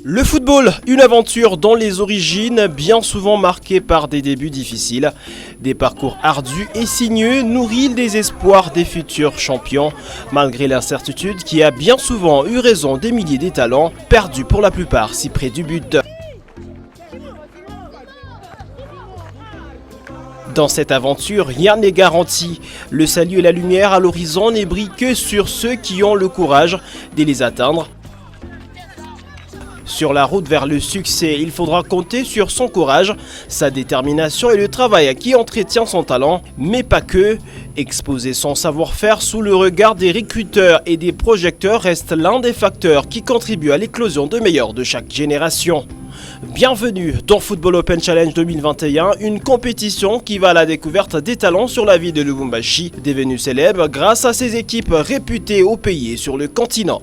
Le football, une aventure dont les origines bien souvent marquées par des débuts difficiles. Des parcours ardus et sinueux nourrissent les espoirs des futurs champions, malgré l'incertitude qui a bien souvent eu raison des milliers de talents, perdus pour la plupart si près du but. Dans cette aventure, rien n'est garanti. Le salut et la lumière à l'horizon ne brillent que sur ceux qui ont le courage de les atteindre. Sur la route vers le succès, il faudra compter sur son courage, sa détermination et le travail qui entretient son talent, mais pas que. Exposer son savoir-faire sous le regard des recruteurs et des projecteurs reste l'un des facteurs qui contribuent à l'éclosion de meilleurs de chaque génération. Bienvenue dans Football Open Challenge 2021, une compétition qui va à la découverte des talents sur la ville de Lubumbashi, devenue célèbre grâce à ses équipes réputées au pays et sur le continent.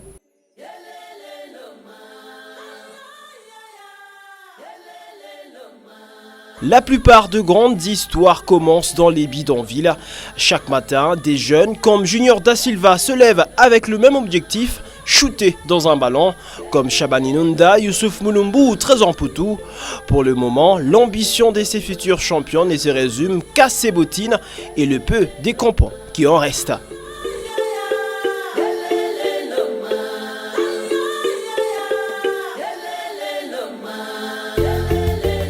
La plupart de grandes histoires commencent dans les bidonvilles. Chaque matin, des jeunes comme Junior Da Silva se lèvent avec le même objectif, shooter dans un ballon, comme Shabani Nunda, Youssouf Mulumbu ou Trésor Poutou. Pour le moment, l'ambition de ces futurs champions ne se résume qu'à ses bottines et le peu des crampons qui en restent.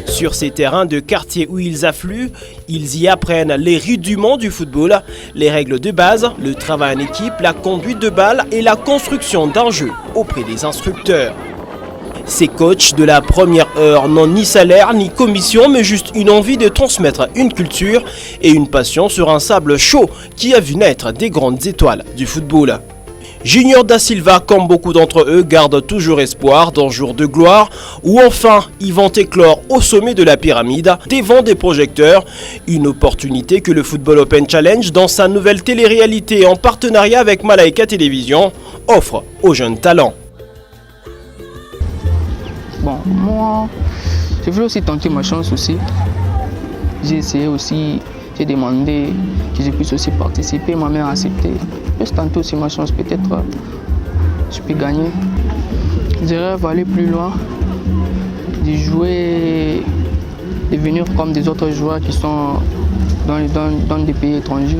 Sur ces terrains de quartier où ils affluent, ils y apprennent les rudiments du football, les règles de base, le travail en équipe, la conduite de balle et la construction d'un jeu auprès des instructeurs. Ces coachs de la première heure n'ont ni salaire ni commission, mais juste une envie de transmettre une culture et une passion sur un sable chaud qui a vu naître des grandes étoiles du football. Junior Da Silva, comme beaucoup d'entre eux, garde toujours espoir d'un jour de gloire où enfin ils vont éclore au sommet de la pyramide, devant des projecteurs. Une opportunité que le Football Open Challenge, dans sa nouvelle télé-réalité en partenariat avec Malaika Télévision, offre aux jeunes talents. Bon, moi, je voulais aussi tenter ma chance aussi. J'ai essayé aussi, j'ai demandé que je puisse aussi participer, ma mère a accepté. Je peux tenter aussi ma chance, peut-être je peux gagner. Je rêve aller plus loin, de jouer, de venir comme des autres joueurs qui sont dans des pays étrangers.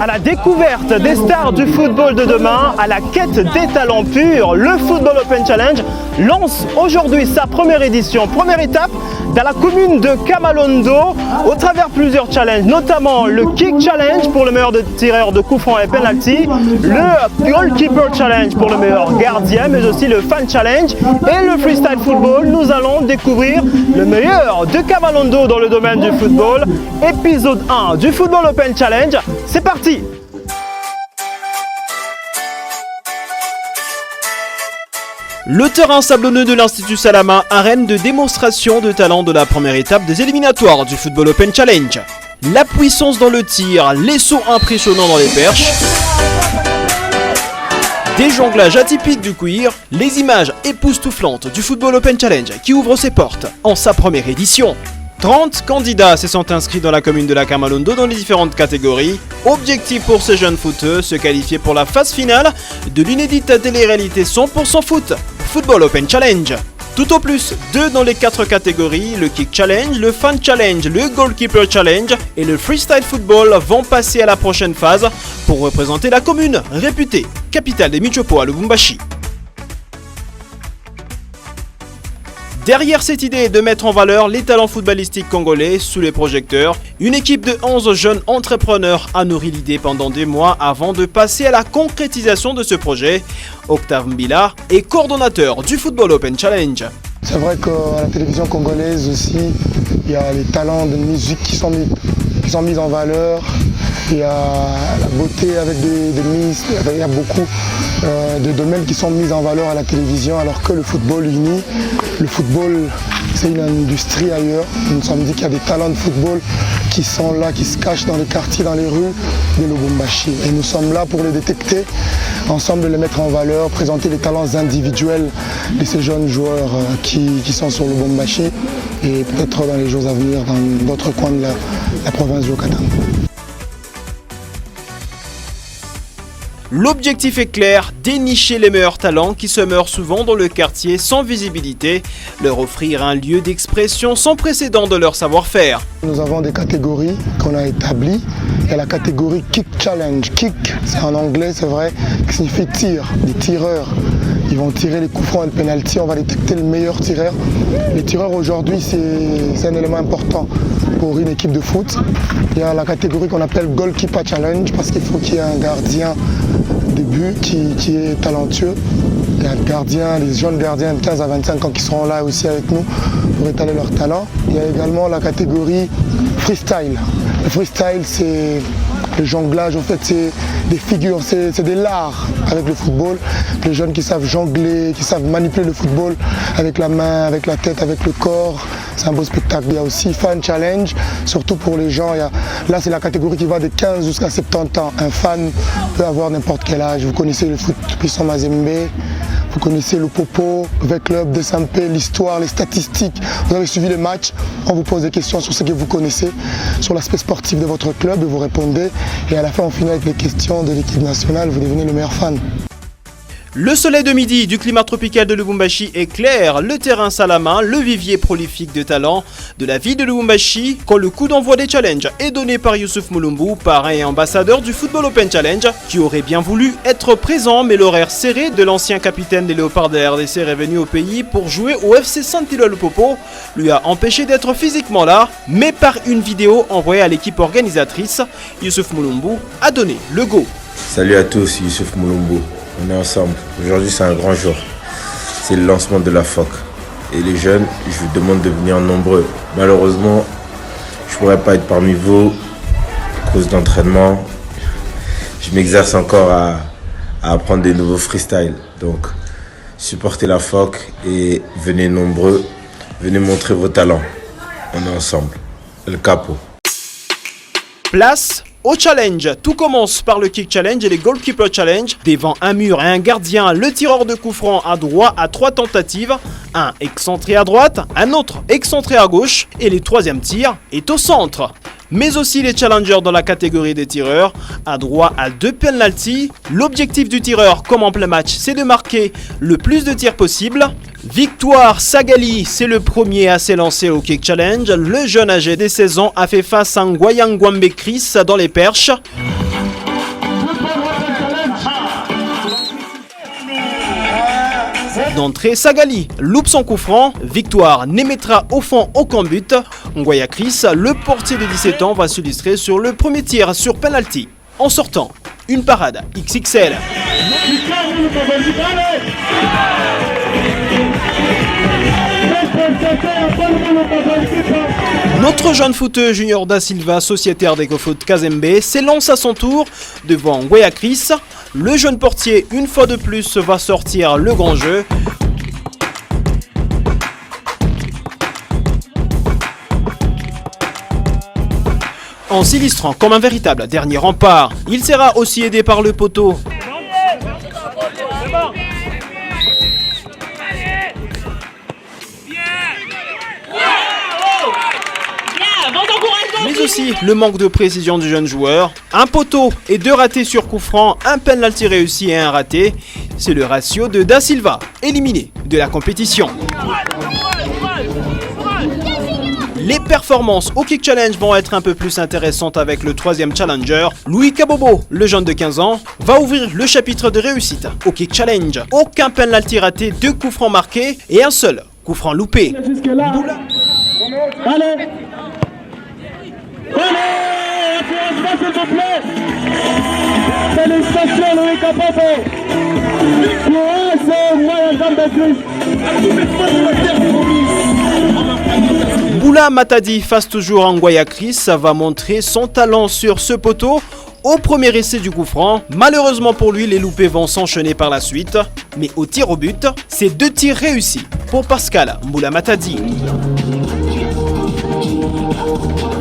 À la découverte des stars du football de demain, à la quête des talents purs, le Football Open Challenge lance aujourd'hui sa première édition, première étape dans la commune de Kamalondo, au travers plusieurs challenges, notamment le Kick Challenge pour le meilleur tireur de coups francs et penalty, le Goalkeeper Challenge pour le meilleur gardien, mais aussi le Fan Challenge et le Freestyle Football. Nous allons découvrir le meilleur de Kamalondo dans le domaine du football. Épisode 1 du Football Open Challenge, c'est parti! Le terrain sablonneux de l'Institut Salama, arène de démonstration de talent de la première étape des éliminatoires du Football Open Challenge. La puissance dans le tir, les sauts impressionnants dans les perches, des jonglages atypiques du cuir, les images époustouflantes du Football Open Challenge qui ouvre ses portes en sa première édition. 30 candidats se sont inscrits dans la commune de la Kamalondo dans les différentes catégories. Objectif pour ces jeunes footeux, se qualifier pour la phase finale de l'inédite télé-réalité 100% foot, Football Open Challenge. Tout au plus, 2 dans les 4 catégories, le Kick Challenge, le Fan Challenge, le Goalkeeper Challenge et le Freestyle Football vont passer à la prochaine phase pour représenter la commune réputée, capitale des Michopo à Lubumbashi. Derrière cette idée de mettre en valeur les talents footballistiques congolais sous les projecteurs, une équipe de 11 jeunes entrepreneurs a nourri l'idée pendant des mois avant de passer à la concrétisation de ce projet. Octave Mbila est coordonnateur du Football Open Challenge. C'est vrai qu'à la télévision congolaise aussi, il y a les talents de musique qui sont mis en valeur. Il y a la beauté avec des mises, il y a beaucoup de domaines qui sont mis en valeur à la télévision, alors que le football unit. Le football, c'est une industrie ailleurs. Nous nous sommes dit qu'il y a des talents de football qui sont là, qui se cachent dans les quartiers, dans les rues de Lubumbashi. Et nous sommes là pour les détecter, ensemble les mettre en valeur, présenter les talents individuels de ces jeunes joueurs qui sont sur Lubumbashi et peut-être dans les jours à venir dans d'autres coins de la province du Yucatan. L'objectif est clair, dénicher les meilleurs talents qui se meurent souvent dans le quartier sans visibilité, leur offrir un lieu d'expression sans précédent de leur savoir-faire. Nous avons des catégories qu'on a établies. Il y a la catégorie Kick Challenge. Kick, c'est en anglais, c'est vrai, qui signifie tir, des tireurs. Ils vont tirer les coups francs et le penalty, on va détecter le meilleur tireur. Les tireurs aujourd'hui, c'est un élément important pour une équipe de foot. Il y a la catégorie qu'on appelle Goalkeeper Challenge parce qu'il faut qu'il y ait un gardien de but qui est talentueux. Il y a des jeunes gardiens de 15 à 25 ans qui seront là aussi avec nous pour étaler leur talent. Il y a également la catégorie Freestyle. Le freestyle, c'est le jonglage, en fait, c'est des figures, c'est des lards avec le football. Les jeunes qui savent jongler, qui savent manipuler le football avec la main, avec la tête, avec le corps. C'est un beau spectacle. Il y a aussi Fan Challenge, surtout pour les gens. Là, c'est la catégorie qui va de 15 jusqu'à 70 ans. Un fan peut avoir n'importe quel âge. Vous connaissez le foot puissant Mazembe, vous connaissez le Popo, le club de Sampé, l'histoire, les statistiques. Vous avez suivi les matchs, on vous pose des questions sur ce que vous connaissez, sur l'aspect sportif de votre club et vous répondez. Et à la fin, on finit avec les questions de l'équipe nationale, vous devenez le meilleur fan. Le soleil de midi du climat tropical de Lubumbashi est clair, le terrain salama, le vivier prolifique de talents de la ville de Lubumbashi, quand le coup d'envoi des challenges est donné par Youssouf Mulumbu, parrain et ambassadeur du Football Open Challenge, qui aurait bien voulu être présent, mais l'horaire serré de l'ancien capitaine des Léopards de la RDC revenu au pays pour jouer au FC Saint-Hilaire-le-Popo lui a empêché d'être physiquement là, mais par une vidéo envoyée à l'équipe organisatrice, Youssouf Mulumbu a donné le go. Salut à tous, Youssouf Mulumbu. On est ensemble. Aujourd'hui, c'est un grand jour. C'est le lancement de la FOC. Et les jeunes, je vous demande de venir nombreux. Malheureusement, je ne pourrais pas être parmi vous à cause d'entraînement. Je m'exerce encore à apprendre des nouveaux freestyles. Donc, supportez la FOC et venez nombreux. Venez montrer vos talents. On est ensemble. Le Capo. Place au challenge. Tout commence par le kick challenge et les goalkeeper challenge. Devant un mur et un gardien, le tireur de coup franc à droit a 3 tentatives. Un excentré à droite, un autre excentré à gauche et le troisième tir est au centre. Mais aussi les challengers dans la catégorie des tireurs a droit à 2 penalties. L'objectif du tireur, comme en plein match, c'est de marquer le plus de tirs possible. Victoire Sagali, c'est le premier à s'élancer au Kick Challenge. Le jeune âgé de 16 ans a fait face à Ngoyangwambe Chris dans les perches. D'entrée, Sagali loupe son coup franc. Victoire n'émettra au fond aucun but. Ngoya Chris, le portier de 17 ans, va s'illustrer sur le premier tir sur penalty. En sortant, une parade XXL. Notre jeune footeur Junior Da Silva, sociétaire d'EcoFoot Kazembe, s'élance à son tour devant Ngoya Chris. Le jeune portier, une fois de plus, va sortir le grand jeu. En s'illustrant comme un véritable dernier rempart, il sera aussi aidé par le poteau. Mais aussi le manque de précision du jeune joueur. Un poteau et 2 ratés sur coup franc, un penalty réussi et un raté. C'est le ratio de Da Silva, éliminé de la compétition. Les performances au Kick Challenge vont être un peu plus intéressantes avec le 3e challenger. Louis Kabobo, le jeune de 15 ans, va ouvrir le chapitre de réussite au Kick Challenge. Aucun penalty raté, 2 coups francs marqués et un seul coup franc loupé. Félicitations Louis Kabobo. Mboula Matadi, face toujours à Ngwaya Chris, va montrer son talent sur ce poteau au premier essai du coup franc. Malheureusement pour lui, les loupés vont s'enchaîner par la suite. Mais au tir au but, c'est 2 tirs réussis pour Pascal Mboula Matadi.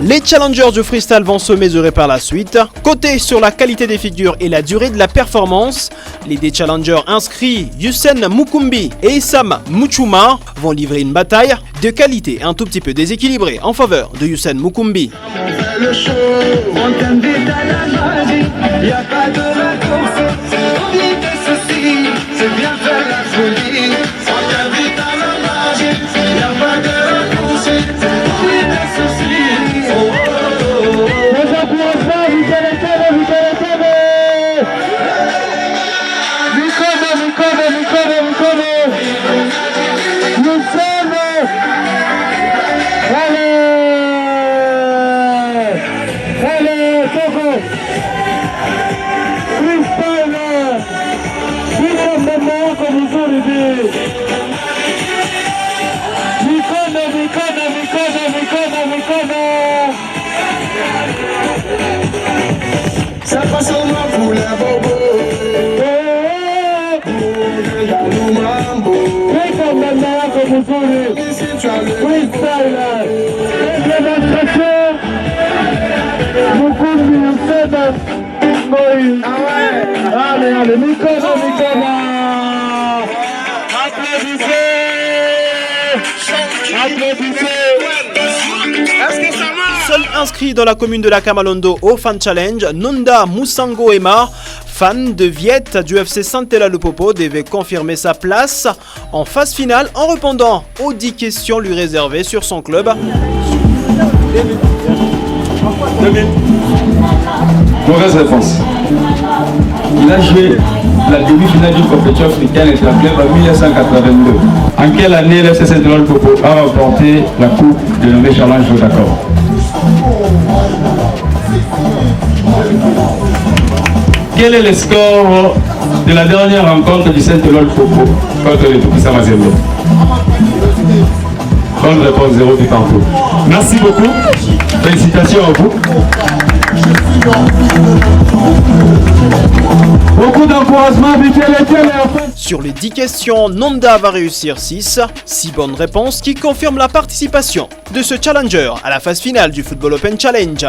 Les challengers du freestyle vont se mesurer par la suite. Côté sur la qualité des figures et la durée de la performance, les deux challengers inscrits Yusen Mukumbi et Issam Muchuma vont livrer une bataille de qualité un tout petit peu déséquilibrée en faveur de Yusen Mukumbi. Le show, on t'invite à la magie, y a pas de vacances, c'est oublier tes soucis, c'est bien faire la folie. On t'invite à la magie, y a pas de vacances, c'est oublier tes soucis. Oh, oh, oh, oh. Les encouragements, vous connaissez. Nous sommes. Allez, Togo. Freestyle. Nous sommes maintenant comme vous avez dit. Mikono. Ça passe en moi pour la bobo. Nous mambo. Nous sommes maintenant comme vous avez dit. Freestyle. Démonstration. Beaucoup de Allez, Mikono. Applaudissez. Seul inscrit dans la commune de la Kamalondo au Fan Challenge, Nonda Musango Emma, fan de Viet du FC Santella Lupopo, devait confirmer sa place en phase finale en répondant aux 10 questions lui réservées sur son club. Mauvaise réponse. Il a joué la demi-finale d'une compétition africaine avec la club en 1982. En quelle année le FC Santella Lupopo a remporté la coupe de nommé Challenge Vodacom? Quel est le score de la dernière rencontre du Santella Lupopo contre le Tout-Puissant Mazembe? Bonne réponse, 0 du partout. Merci beaucoup. Félicitations à vous. Beaucoup d'encouragement. Sur les 10 questions, Nonda va réussir 6 bonnes réponses qui confirment la participation de ce challenger à la phase finale du Football Open Challenge.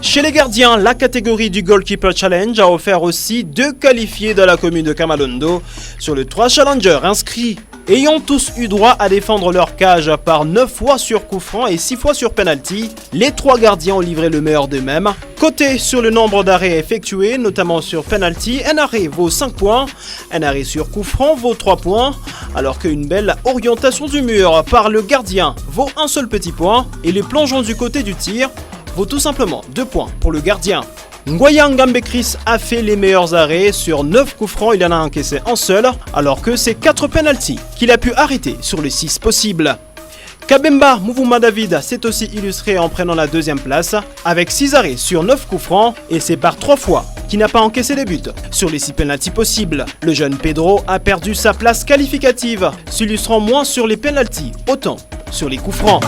Chez les gardiens, la catégorie du Goalkeeper Challenge a offert aussi 2 qualifiés de la commune de Kamalondo sur les 3 challengers inscrits, ayant tous eu droit à défendre leur cage par 9 fois sur coup franc et 6 fois sur penalty. Les 3 gardiens ont livré le meilleur d'eux-mêmes. Côté sur le nombre d'arrêts effectués, notamment sur penalty, un arrêt vaut 5 points, un arrêt sur coup franc vaut 3 points, alors qu'une belle orientation du mur par le gardien vaut un seul petit point, et les plongeons du côté du tir vaut tout simplement 2 points pour le gardien. Ngwaya Chris a fait les meilleurs arrêts. Sur 9 coups francs, il en a encaissé un seul, alors que c'est 4 penalties qu'il a pu arrêter sur les 6 possibles. Kabemba Mouvouma David s'est aussi illustré en prenant la 2e place, avec 6 arrêts sur 9 coups francs, et c'est par 3 fois qu'il n'a pas encaissé les buts. Sur les 6 penalties possibles, le jeune Pedro a perdu sa place qualificative, s'illustrant moins sur les penalties, autant sur les coups francs.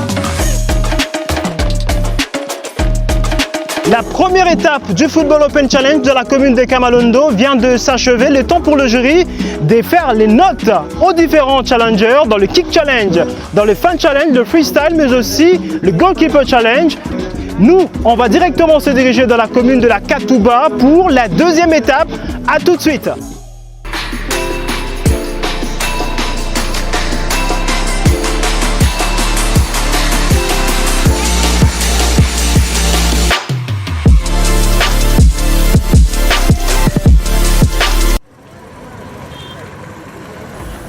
La première étape du Football Open Challenge de la commune de Kamalondo vient de s'achever. Le temps pour le jury de faire les notes aux différents challengers dans le Kick Challenge, dans le Fan Challenge, le Freestyle, mais aussi le Goalkeeper Challenge. Nous, on va directement se diriger dans la commune de la Katouba pour la 2e étape. A tout de suite.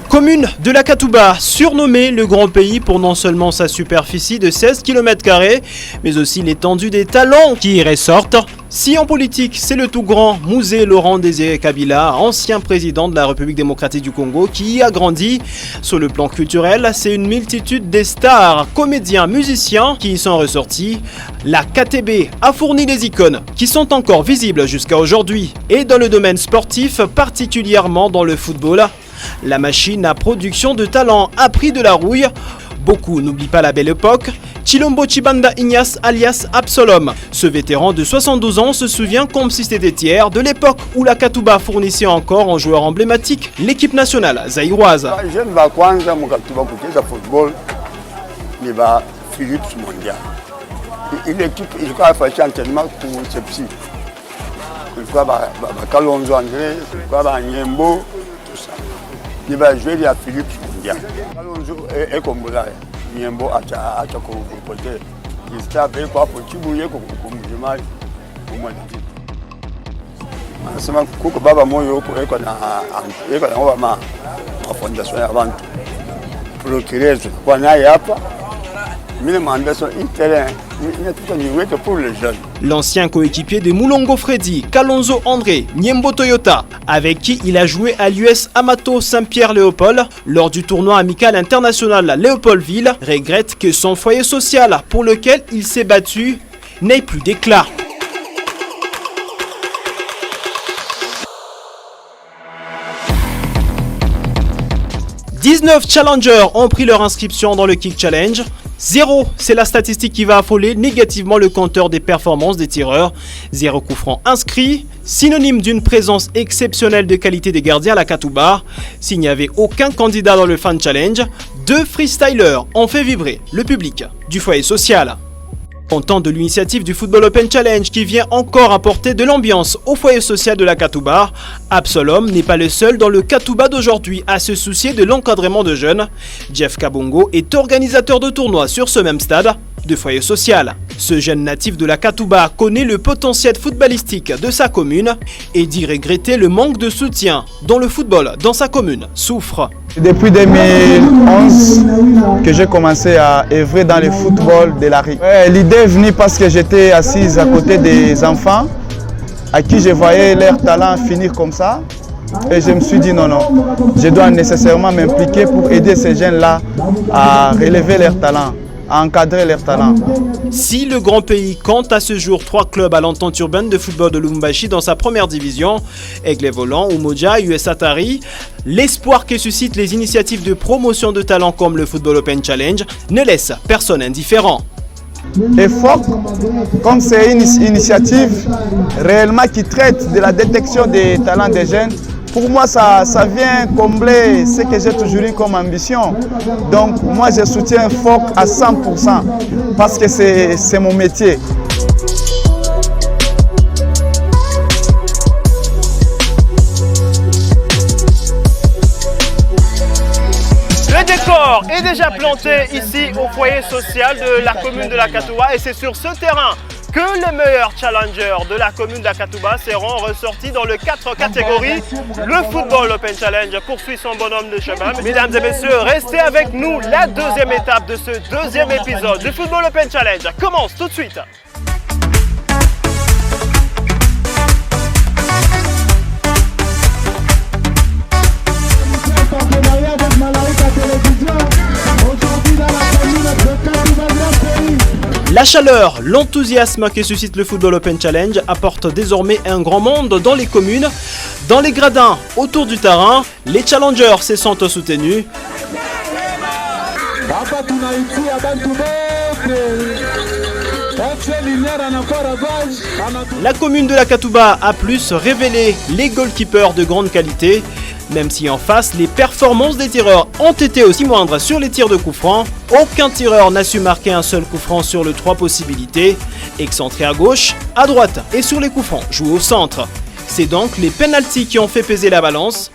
Commune de la Katouba, surnommée le Grand Pays pour non seulement sa superficie de 16 km², mais aussi l'étendue des talents qui y ressortent. Si en politique, c'est le tout grand Mouzé Laurent Désiré Kabila, ancien président de la République démocratique du Congo, qui y a grandi. Sur le plan culturel, c'est une multitude des stars, comédiens, musiciens qui y sont ressortis. La KTB a fourni des icônes qui sont encore visibles jusqu'à aujourd'hui. Et dans le domaine sportif, particulièrement dans le football, la machine à production de talent a pris de la rouille. Beaucoup n'oublient pas la belle époque. Chilombo Chibanda Ignace alias Absolom. Ce vétéran de 72 ans se souvient comme si c'était hier de l'époque où la Katouba fournissait encore en joueur emblématique l'équipe nationale zaïroise. Jeune va kwanza mukatuba kucheza football ni ba Philips mondial. Ile équipe ilikuwa afanya entraînement pour Sepsi. Ilikuwa ba Kalonzo André, ilikuwa ba Nyembo tout ça. Ni ba jouer ya Philips mondial. Kalonzo est congolais. Nyembo acha ko côté. Il stable kwa pochibuye ko kumjima kumwaniti. Anasema kuko baba moyo huko eko na ngoma fondation ya bantu procureur kwa naye hapa mimi mandation terrain ni tout niweke pour les jeunes. L'ancien coéquipier de Moulongo Freddy, Kalonzo André, Nyembo Toyota, avec qui il a joué à l'US Amato Saint-Pierre-Léopold lors du tournoi amical international Léopoldville, regrette que son foyer social pour lequel il s'est battu n'ait plus d'éclat. « 19 challengers ont pris leur inscription dans le Kick Challenge. 0, c'est la statistique qui va affoler négativement le compteur des performances des tireurs. 0 coup franc inscrit, synonyme d'une présence exceptionnelle de qualité des gardiens à la Katouba. S'il n'y avait aucun candidat dans le Fan Challenge, 2 freestylers ont fait vibrer le public du foyer social. Content de l'initiative du Football Open Challenge qui vient encore apporter de l'ambiance au foyer social de la Katouba, Absolom n'est pas le seul dans le Katouba d'aujourd'hui à se soucier de l'encadrement de jeunes. Jeff Kabongo est organisateur de tournois sur ce même stade de foyer social. Ce jeune natif de la Katouba connaît le potentiel footballistique de sa commune et dit regretter le manque de soutien dont le football dans sa commune souffre. Depuis 2011 que j'ai commencé à œuvrer dans le football de la rue. L'idée est venue parce que j'étais assise à côté des enfants à qui je voyais leur talent finir comme ça. Et je me suis dit non, je dois nécessairement m'impliquer pour aider ces jeunes-là à relever leur talent, à encadrer leur talent. Si le grand pays compte à ce jour 3 clubs à l'entente urbaine de football de Lubumbashi dans sa première division, Aigle Volant, Umoja, US Atari, l'espoir que suscitent les initiatives de promotion de talents comme le Football Open Challenge ne laisse personne indifférent. Et FOC, comme c'est une initiative réellement qui traite de la détection des talents des jeunes, pour moi, ça vient combler ce que j'ai toujours eu comme ambition. Donc, moi, je soutiens FOC à 100% parce que c'est mon métier. Le décor est déjà planté ici au foyer social de la commune de la Katouba et c'est sur ce terrain que les meilleurs challengers de la commune de la Katouba seront ressortis dans les 4 catégories. Le Football Open Challenge poursuit son bonhomme de chemin. Mesdames et messieurs, restez avec nous. La deuxième étape de ce deuxième épisode du Football Open Challenge commence tout de suite. La chaleur, l'enthousiasme que suscite le Football Open Challenge apporte désormais un grand monde dans les communes. Dans les gradins autour du terrain, les challengers se sentent soutenus. La commune de la Katouba a plus révélé les goalkeepers de grande qualité. Même si en face, les performances des tireurs ont été aussi moindres sur les tirs de coup franc, aucun tireur n'a su marquer un seul coup franc sur les 3 possibilités, excentré à gauche, à droite et sur les coups francs joués au centre. C'est donc les pénaltys qui ont fait peser la balance.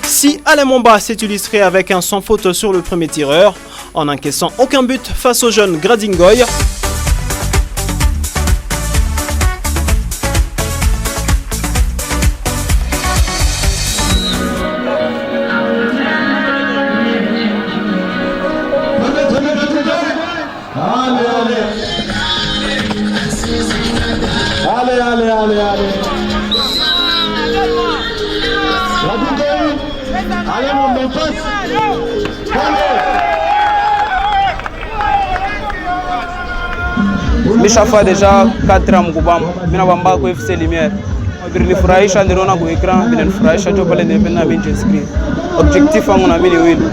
Si Alain Momba s'est illustré avec un sans faute sur le premier tireur, en n'encaissant aucun but face au jeune Gradingoy, Chaque fois déjà 4 ans Moukouba, je suis FC Lumière. bilinifurahisha ndiriona ku ekran bilinifurahisha cho pale ndipenda binjinscrire objectif wangu na mimi wili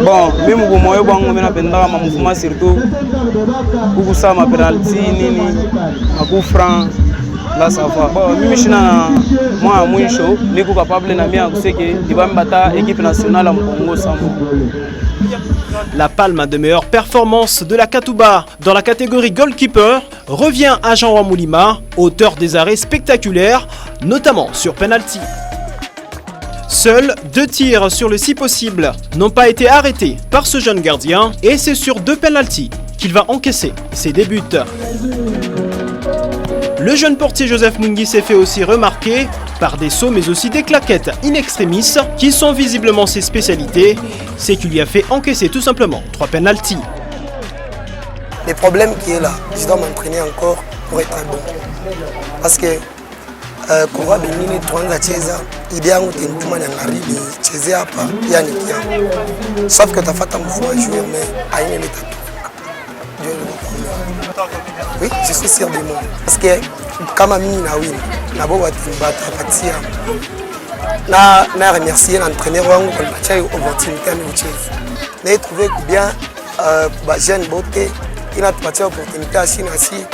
bon mimi kwa moyo wangu mimi napenda kama mfuma surtout kukusama penalty nini makufra la safa bon mimi shina moi mwisho niko capable na mimi akuseke ndibambata équipe nationale mu Congo sambo. La palme de meilleure performance de la Katouba dans la catégorie goalkeeper revient à Jean Moulima, auteur des arrêts spectaculaires, notamment sur penalty. Seuls 2 tirs sur le 6 possibles n'ont pas été arrêtés par ce jeune gardien et c'est sur 2 penalties qu'il va encaisser ses débuts. Le jeune portier Joseph Mungi s'est fait aussi remarquer par des sauts mais aussi des claquettes in extremis qui sont visiblement ses spécialités. C'est qu'il lui a fait encaisser tout simplement 3 penalties. Le problème qui est là, je dois m'entraîner encore pour être bon. Parce que kuva benini tuanza cheza idea yangu tentuma na ngari ni cheze hapa yani kia. Sauf que tafata mfumo jouer mais aine leta. Oui, je suis sûr de moi. Parce que kama mimi na win na bo watibata patia. Na remercier l'entraîneur wangu kwa match opportunité à Michel. Na trouvé bien ba jeune beauté il a tupatia opportunité à Sinasi.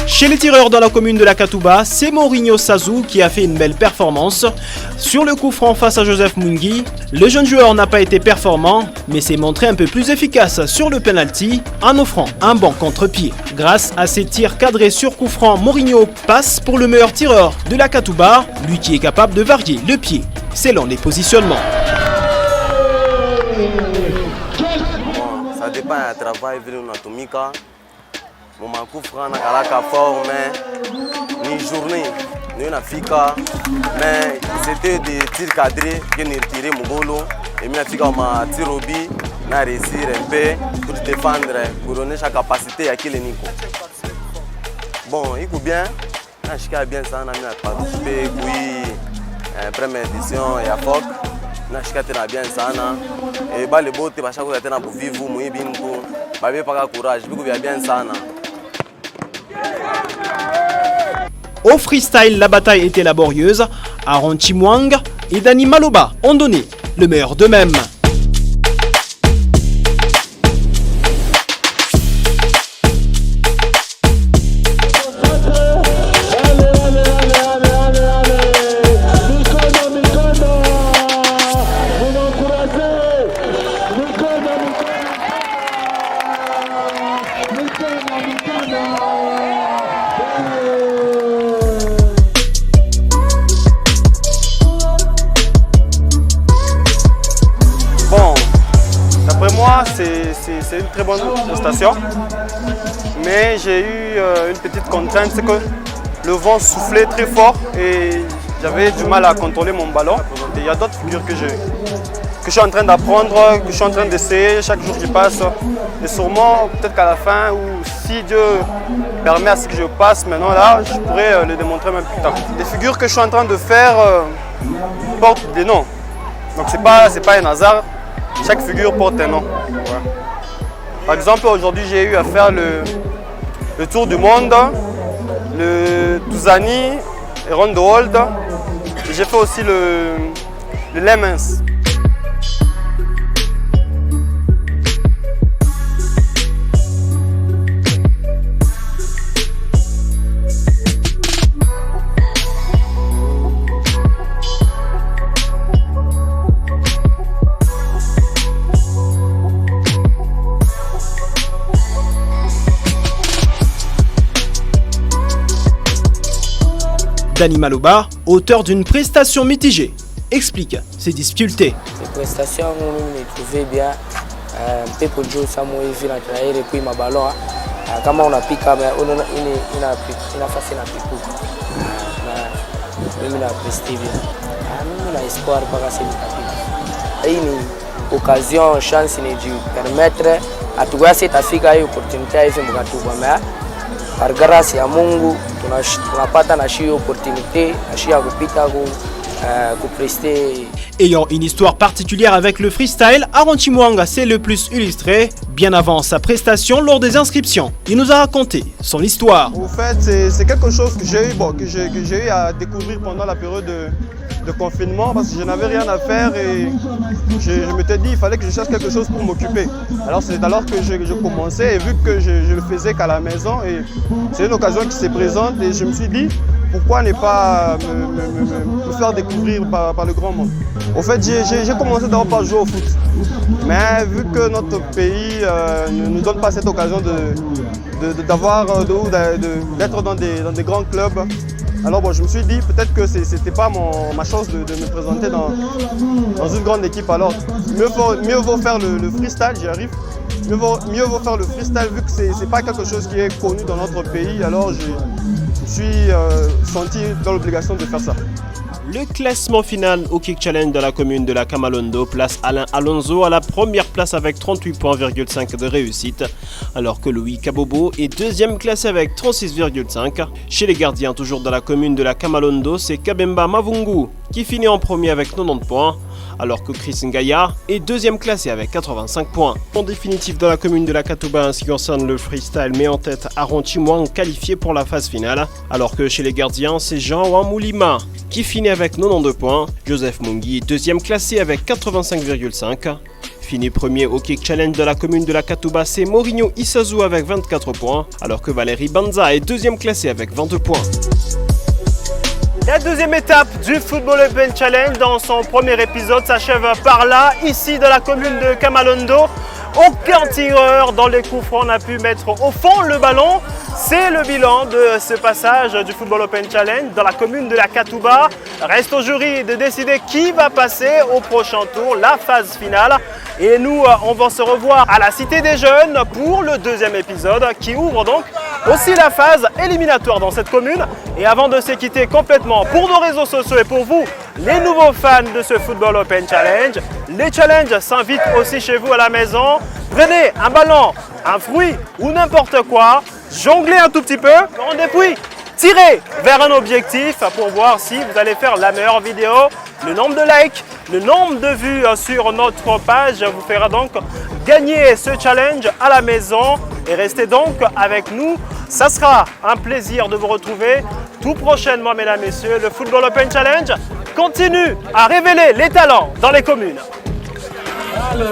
Chez les tireurs dans la commune de la Katouba, c'est Mourinho Sazou qui a fait une belle performance. Sur le coup franc face à Joseph Mungi, le jeune joueur n'a pas été performant, mais s'est montré un peu plus efficace sur le penalty en offrant un bon contre-pied. Grâce à ses tirs cadrés sur coup franc, Mourinho passe pour le meilleur tireur de la Katouba, lui qui est capable de varier le pied selon les positionnements. Ça dépend du travail anatomika. Mon coup franc na kalaka fort mais ni journée ni na fika mais c'était des tirs cadrés que ni retiré mon golo et mi fika ma tirobi na réussir un peu pour défendre pour donner sa capacité à kile niko. Bon, il coûte bien. Na shika bien ça na mi a participé puis première édition et à FOC. Na shika tena bien sana et ba le bote ba chaque tena pour vivre moi binko. Ba be pas courage, biko bien sana. Au freestyle, la bataille était laborieuse. Aaron Chimwang et Dani Maloba ont donné le meilleur d'eux-mêmes. C'est une très bonne prestation, mais j'ai eu une petite contrainte, c'est que le vent soufflait très fort et j'avais du mal à contrôler mon ballon. Il y a d'autres figures que je suis en train d'apprendre, que je suis en train d'essayer chaque jour qui passe. Et sûrement, peut-être qu'à la fin, ou si Dieu permet à ce que je passe maintenant là, je pourrais le démontrer même plus tard. Les figures que je suis en train de faire portent des noms. Donc c'est pas un hasard. Chaque figure porte un nom. Ouais. Par exemple, aujourd'hui, j'ai eu à faire le tour du monde, le Touzani et Rondehold. J'ai fait aussi le Lemens. Dani Maloba, auteur d'une prestation mitigée, explique ses difficultés. Les prestations, je trouvais bien. Un peu pour jouer, ça m'a vu la trahir et puis ma ballon. Quand on a piqué, il a fait la pique. Il a presté bien. Il a espoir pour passer le tapis. Une occasion, chance de permettre à tout gars cette opportunité à faire mais par grâce ya Mungu tunapata na shio opportunity na shia kupita pour prester. Ayant une histoire particulière avec le freestyle, Aronchi Mwanga s'est le plus illustré bien avant sa prestation lors des inscriptions. Il nous a raconté son histoire. En fait, c'est quelque chose que j'ai eu à découvrir pendant la période de confinement parce que je n'avais rien à faire et je m'étais dit qu'il fallait que je cherche quelque chose pour m'occuper. Alors c'est alors que je commençais et vu que je le faisais qu'à la maison et c'est une occasion qui se présente et je me suis dit pourquoi ne pas me faire découvrir par le grand monde. Au fait, j'ai commencé d'abord par jouer au foot. Mais vu que notre pays ne nous donne pas cette occasion d'être dans des grands clubs, alors bon, je me suis dit peut-être que ce n'était pas ma chance de me présenter dans une grande équipe. Alors mieux vaut faire le freestyle, j'y arrive. Mieux vaut faire le freestyle vu que ce n'est pas quelque chose qui est connu dans notre pays. Alors je me suis senti dans l'obligation de faire ça. Le classement final au Kick Challenge de la commune de la Kamalondo place Alain Alonso à la première place avec 38,5 points de réussite, alors que Louis Kabobo est deuxième classé avec 36,5. Chez les gardiens, toujours dans la commune de la Kamalondo, c'est Kabemba Mavungu qui finit en premier avec 90 points, alors que Chris Ngaya est deuxième classé avec 85 points. En définitive, dans la commune de la Katouba, en ce qui concerne le freestyle, met en tête Aronchi Mwanga qualifié pour la phase finale, alors que chez les gardiens, c'est Jean Wamoulima qui finit avec 92 points. Joseph Mungi est deuxième classé avec 85,5. Fini premier au Kick Challenge de la commune de la Katouba, c'est Mourinho Isazu avec 24 points, alors que Valérie Banza est deuxième classé avec 22 points. La deuxième étape du Football Open Challenge dans son premier épisode s'achève par là, ici dans la commune de Kamalondo. Aucun tireur dans les coups francs n'a pu mettre au fond le ballon. C'est le bilan de ce passage du Football Open Challenge dans la commune de la Katouba. Reste au jury de décider qui va passer au prochain tour, la phase finale. Et nous, on va se revoir à la Cité des Jeunes pour le deuxième épisode qui ouvre donc aussi la phase éliminatoire dans cette commune. Et avant de se quitter complètement pour nos réseaux sociaux et pour vous, les nouveaux fans de ce Football Open Challenge, les challenges s'invitent aussi chez vous à la maison. Prenez un ballon, un fruit ou n'importe quoi, jonglez un tout petit peu, et puis tirez vers un objectif pour voir si vous allez faire la meilleure vidéo. Le nombre de likes, le nombre de vues sur notre page vous fera donc gagner ce challenge à la maison et restez donc avec nous. Ça sera un plaisir de vous retrouver tout prochainement, mesdames et messieurs. Le Football Open Challenge continue à révéler les talents dans les communes. Allez,